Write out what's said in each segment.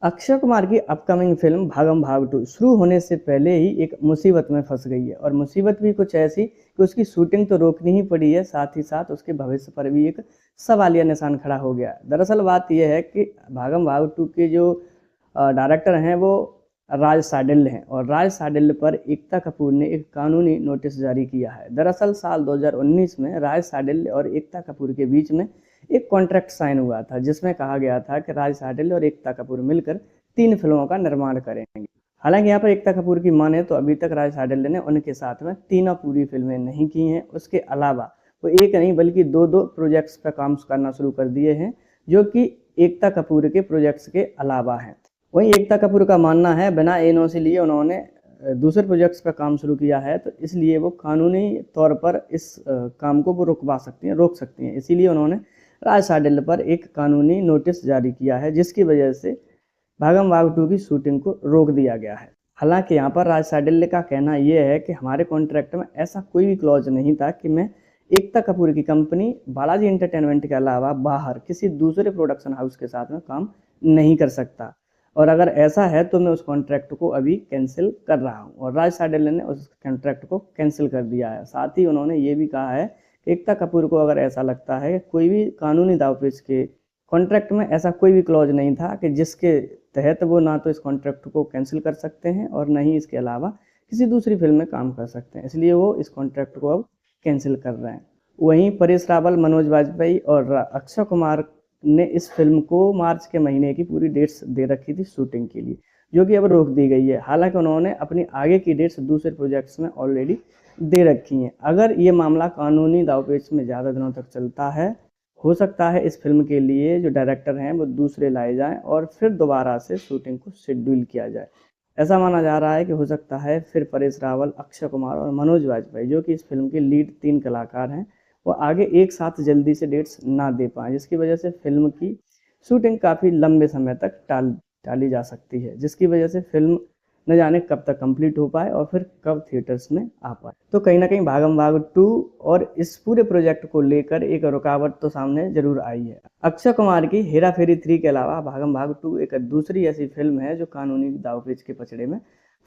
अक्षय कुमार की upcoming film भागम भाग 2 शुरू होने से पहले ही एक मुसीबत में फंस गई है और मुसीबत भी कुछ ऐसी कि उसकी शूटिंग तो रोकनी ही पड़ी है, साथ ही साथ उसके भविष्य पर भी एक सवालिया निशान खड़ा हो गया। दरअसल बात यह है कि भागम भाग 2 के जो डायरेक्टर हैं वो राज साडिल्य हैं और राज साडिल्य पर एकता कपूर ने एक कानूनी नोटिस जारी किया है। दरअसल साल 2019 में राज साडिल्य और एकता कपूर के बीच में एक कॉन्ट्रैक्ट साइन हुआ था जिसमें कहा गया था कि राज साडिल्य और एकता कपूर मिलकर 3 फिल्मों का निर्माण करेंगे। हालांकि यहाँ पर एकता कपूर की माने तो अभी तक राज साडिल्य ने उनके साथ में तीनों पूरी फिल्में नहीं की हैं। उसके अलावा वो एक नहीं बल्कि दो प्रोजेक्ट्स पर काम करना शुरू कर दिए हैं जो कि एकता कपूर के प्रोजेक्ट्स के अलावा हैं। वहीं एकता कपूर का मानना है बिना एनओसी लिए उन्होंने दूसरे प्रोजेक्ट्स पर काम शुरू किया है, तो इसलिए वो कानूनी तौर पर इस काम को वो रोक सकती हैं। इसीलिए उन्होंने राज साडिल्य पर एक कानूनी नोटिस जारी किया है जिसकी वजह से भागम भाग 2 की शूटिंग को रोक दिया गया है। हालांकि यहाँ पर राज साडिल्य का कहना यह है कि हमारे कॉन्ट्रैक्ट में ऐसा कोई भी क्लॉज नहीं था कि मैं एकता कपूर की कंपनी बालाजी एंटरटेनमेंट के अलावा बाहर किसी दूसरे प्रोडक्शन हाउस के साथ में काम नहीं कर सकता, और अगर ऐसा है तो मैं उस कॉन्ट्रैक्ट को अभी कैंसिल कर रहा हूँ। और राज साडिल्य ने उस कॉन्ट्रैक्ट को कैंसिल कर दिया है। साथ ही उन्होंने ये भी कहा है कि एकता कपूर को अगर ऐसा लगता है कि कोई भी कानूनी दावपेच के कॉन्ट्रैक्ट में ऐसा कोई भी क्लॉज नहीं था कि जिसके तहत वो ना तो इस कॉन्ट्रैक्ट को कैंसिल कर सकते हैं और ना ही इसके अलावा किसी दूसरी फिल्म में काम कर सकते हैं, इसलिए वो इस कॉन्ट्रैक्ट को अब कैंसिल कर रहे हैं। वहीं परेश रावल, मनोज वाजपेयी और अक्षय कुमार ने इस फिल्म को मार्च के महीने की पूरी डेट्स दे रखी थी शूटिंग के लिए, जो कि अब रोक दी गई है। हालांकि उन्होंने अपनी आगे की डेट्स दूसरे प्रोजेक्ट्स में ऑलरेडी दे रखी हैं। अगर ये मामला कानूनी दावपेच में ज़्यादा दिनों तक चलता है, हो सकता है इस फिल्म के लिए जो डायरेक्टर हैं वो दूसरे लाए जाएं और फिर दोबारा से शूटिंग को शेड्यूल किया जाए। ऐसा माना जा रहा है कि हो सकता है फिर परेश रावल, अक्षय कुमार और मनोज वाजपेयी, जो कि इस फिल्म के लीड 3 कलाकार हैं, वो आगे एक साथ जल्दी से डेट्स ना दे पाएँ, जिसकी वजह से फिल्म की शूटिंग काफ़ी लंबे समय तक टाली जा सकती है, जिसकी वजह से फिल्म न जाने कब तक कंप्लीट हो पाए और फिर कब थिएटर्स में आ पाए। तो कहीं ना कहीं भागम भाग 2 और इस पूरे प्रोजेक्ट को लेकर एक रुकावट तो सामने जरूर आई है। अक्षय कुमार की हेरा फेरी 3 के अलावा भागम भाग 2 एक दूसरी ऐसी फिल्म है जो कानूनी दावपेच के पचड़े में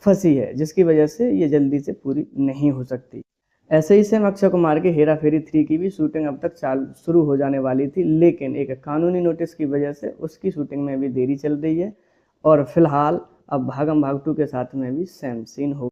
फंसी है, जिसकी वजह से ये जल्दी से पूरी नहीं हो सकती। ऐसे ही सेम अक्षय कुमार के हेरा फेरी 3 की भी शूटिंग अब तक शुरू हो जाने वाली थी, लेकिन एक कानूनी नोटिस की वजह से उसकी शूटिंग में भी देरी चल रही है और फिलहाल अब भागम भाग 2 के साथ में भी सेम सीन हो